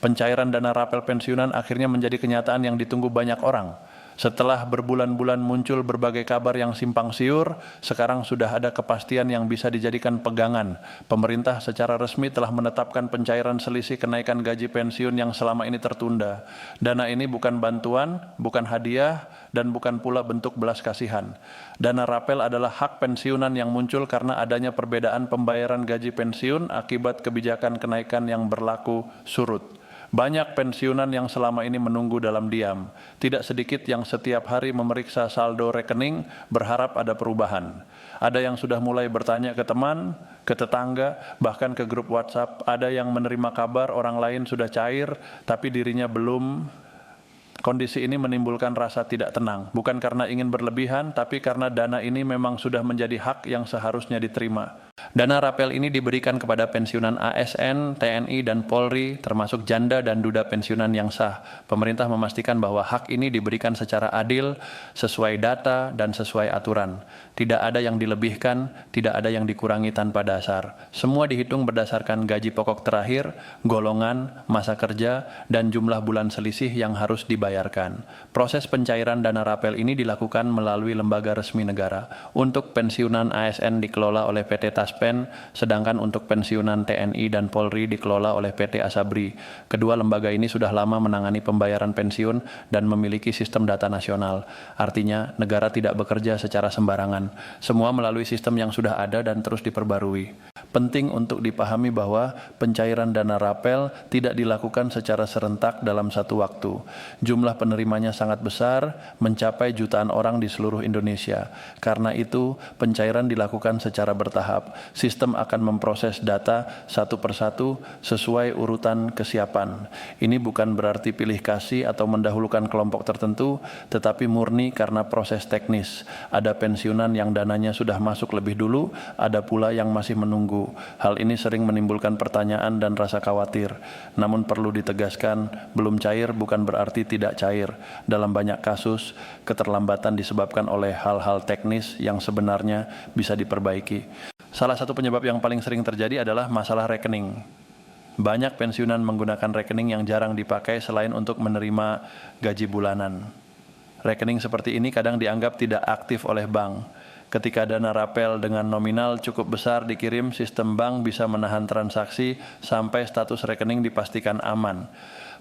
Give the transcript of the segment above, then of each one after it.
Pencairan dana rapel pensiunan akhirnya menjadi kenyataan yang ditunggu banyak orang. Setelah berbulan-bulan muncul berbagai kabar yang simpang siur, sekarang sudah ada kepastian yang bisa dijadikan pegangan. Pemerintah secara resmi telah menetapkan pencairan selisih kenaikan gaji pensiun yang selama ini tertunda. Dana ini bukan bantuan, bukan hadiah, dan bukan pula bentuk belas kasihan. Dana rapel adalah hak pensiunan yang muncul karena adanya perbedaan pembayaran gaji pensiun akibat kebijakan kenaikan yang berlaku surut. Banyak pensiunan yang selama ini menunggu dalam diam. Tidak sedikit yang setiap hari memeriksa saldo rekening berharap ada perubahan. Ada yang sudah mulai bertanya ke teman, ke tetangga, bahkan ke grup WhatsApp. Ada yang menerima kabar orang lain sudah cair, tapi dirinya belum. Kondisi ini menimbulkan rasa tidak tenang. Bukan karena ingin berlebihan, tapi karena dana ini memang sudah menjadi hak yang seharusnya diterima. Dana rapel ini diberikan kepada pensiunan ASN, TNI, dan Polri, termasuk janda dan duda pensiunan yang sah. Pemerintah memastikan bahwa hak ini diberikan secara adil, sesuai data, dan sesuai aturan. Tidak ada yang dilebihkan, tidak ada yang dikurangi tanpa dasar. Semua dihitung berdasarkan gaji pokok terakhir, golongan, masa kerja, dan jumlah bulan selisih yang harus dibayarkan. Proses pencairan dana rapel ini dilakukan melalui lembaga resmi negara. Untuk pensiunan ASN dikelola oleh PT Taspen, sedangkan untuk pensiunan TNI dan Polri dikelola oleh PT Asabri. Kedua lembaga ini sudah lama menangani pembayaran pensiun dan memiliki sistem data nasional. Artinya, negara tidak bekerja secara sembarangan. Semua melalui sistem yang sudah ada dan terus diperbarui. Penting untuk dipahami bahwa pencairan dana rapel tidak dilakukan secara serentak dalam satu waktu. Jumlah penerimanya sangat besar, mencapai jutaan orang di seluruh Indonesia. Karena itu, pencairan dilakukan secara bertahap. Sistem akan memproses data satu persatu sesuai urutan kesiapan. Ini bukan berarti pilih kasih atau mendahulukan kelompok tertentu, tetapi murni karena proses teknis. Ada pensiunan yang dananya sudah masuk lebih dulu, ada pula yang masih menunggu. Hal ini sering menimbulkan pertanyaan dan rasa khawatir. Namun perlu ditegaskan, belum cair bukan berarti tidak cair. Dalam banyak kasus, keterlambatan disebabkan oleh hal-hal teknis yang sebenarnya bisa diperbaiki. Salah satu penyebab yang paling sering terjadi adalah masalah rekening. Banyak pensiunan menggunakan rekening yang jarang dipakai selain untuk menerima gaji bulanan. Rekening seperti ini kadang dianggap tidak aktif oleh bank. Ketika dana rapel dengan nominal cukup besar dikirim, sistem bank bisa menahan transaksi sampai status rekening dipastikan aman.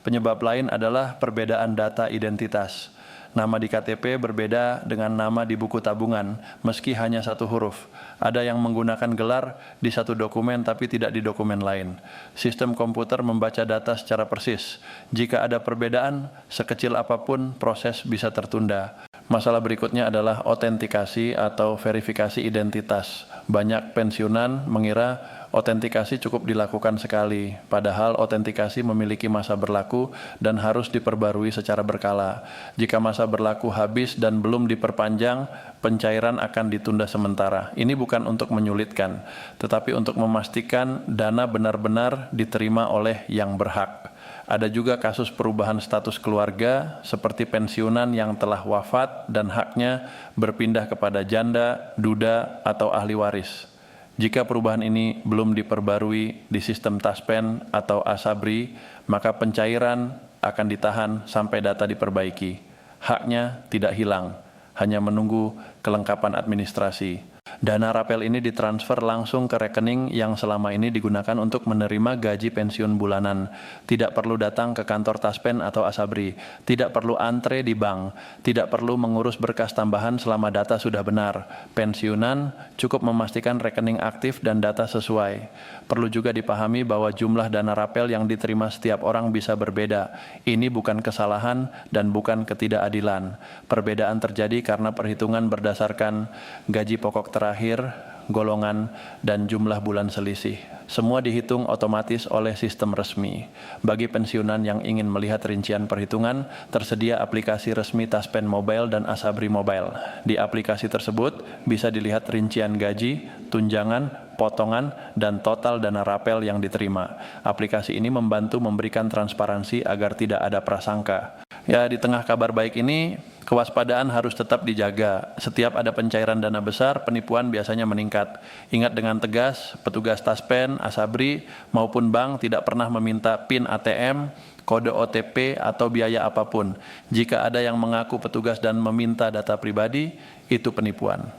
Penyebab lain adalah perbedaan data identitas. Nama di KTP berbeda dengan nama di buku tabungan, meski hanya satu huruf. Ada yang menggunakan gelar di satu dokumen tapi tidak di dokumen lain. Sistem komputer membaca data secara persis. Jika ada perbedaan, sekecil apapun proses bisa tertunda. Masalah berikutnya adalah autentikasi atau verifikasi identitas. Banyak pensiunan mengira autentikasi cukup dilakukan sekali, padahal autentikasi memiliki masa berlaku dan harus diperbarui secara berkala. Jika masa berlaku habis dan belum diperpanjang, pencairan akan ditunda sementara. Ini bukan untuk menyulitkan, tetapi untuk memastikan dana benar-benar diterima oleh yang berhak. Ada juga kasus perubahan status keluarga seperti pensiunan yang telah wafat dan haknya berpindah kepada janda, duda, atau ahli waris. Jika perubahan ini belum diperbarui di sistem Taspen atau Asabri, maka pencairan akan ditahan sampai data diperbaiki. Haknya tidak hilang, hanya menunggu kelengkapan administrasi. Dana rapel ini ditransfer langsung ke rekening yang selama ini digunakan untuk menerima gaji pensiun bulanan. Tidak perlu datang ke kantor Taspen atau Asabri, tidak perlu antre di bank, tidak perlu mengurus berkas tambahan selama data sudah benar. Pensiunan cukup memastikan rekening aktif dan data sesuai. Perlu juga dipahami bahwa jumlah dana rapel yang diterima setiap orang bisa berbeda. Ini bukan kesalahan dan bukan ketidakadilan. Perbedaan terjadi karena perhitungan berdasarkan gaji pokok terakhir, golongan, dan jumlah bulan selisih. Semua dihitung otomatis oleh sistem resmi. Bagi pensiunan yang ingin melihat rincian perhitungan, tersedia aplikasi resmi Taspen Mobile dan Asabri Mobile. Di aplikasi tersebut bisa dilihat rincian gaji, tunjangan, potongan, dan total dana rapel yang diterima. Aplikasi ini membantu memberikan transparansi agar tidak ada prasangka. Ya, di tengah kabar baik ini, kewaspadaan harus tetap dijaga. Setiap ada pencairan dana besar, penipuan biasanya meningkat. Ingat dengan tegas, petugas Taspen, Asabri, maupun bank tidak pernah meminta PIN ATM, kode OTP, atau biaya apapun. Jika ada yang mengaku petugas dan meminta data pribadi, itu penipuan.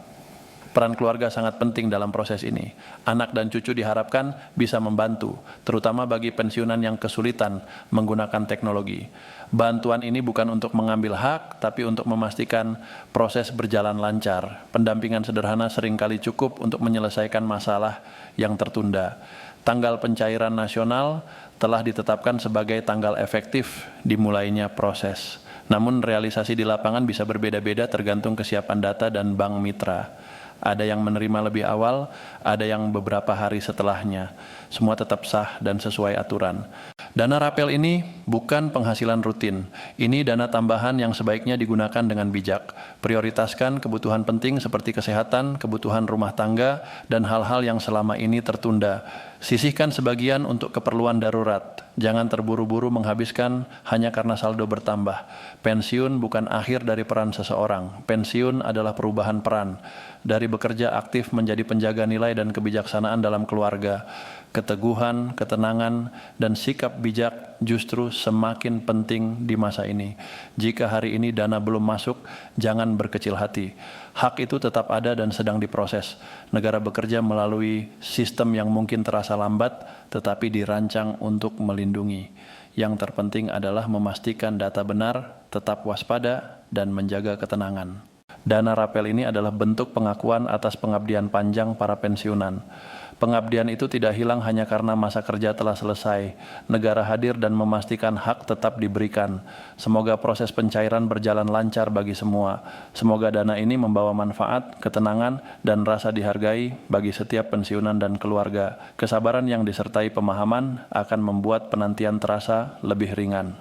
Peran keluarga sangat penting dalam proses ini. Anak dan cucu diharapkan bisa membantu, terutama bagi pensiunan yang kesulitan menggunakan teknologi. Bantuan ini bukan untuk mengambil hak, tapi untuk memastikan proses berjalan lancar. Pendampingan sederhana seringkali cukup untuk menyelesaikan masalah yang tertunda. Tanggal pencairan nasional telah ditetapkan sebagai tanggal efektif dimulainya proses. Namun realisasi di lapangan bisa berbeda-beda tergantung kesiapan data dan bank mitra. Ada yang menerima lebih awal, ada yang beberapa hari setelahnya. Semua tetap sah dan sesuai aturan. Dana rapel ini bukan penghasilan rutin. Ini dana tambahan yang sebaiknya digunakan dengan bijak. Prioritaskan kebutuhan penting seperti kesehatan, kebutuhan rumah tangga, dan hal-hal yang selama ini tertunda. Sisihkan sebagian untuk keperluan darurat. Jangan terburu-buru menghabiskan hanya karena saldo bertambah. Pensiun bukan akhir dari peran seseorang. Pensiun adalah perubahan peran. Dari bekerja aktif menjadi penjaga nilai dan kebijaksanaan dalam keluarga. Keteguhan, ketenangan, dan sikap bijak justru semakin penting di masa ini. Jika hari ini dana belum masuk, jangan berkecil hati. Hak itu tetap ada dan sedang diproses. Negara bekerja melalui sistem yang mungkin terasa lambat, tetapi dirancang untuk melindungi. Yang terpenting adalah memastikan data benar, tetap waspada, dan menjaga ketenangan. Dana rapel ini adalah bentuk pengakuan atas pengabdian panjang para pensiunan. Pengabdian itu tidak hilang hanya karena masa kerja telah selesai. Negara hadir dan memastikan hak tetap diberikan. Semoga proses pencairan berjalan lancar bagi semua. Semoga dana ini membawa manfaat, ketenangan, dan rasa dihargai bagi setiap pensiunan dan keluarga. Kesabaran yang disertai pemahaman akan membuat penantian terasa lebih ringan.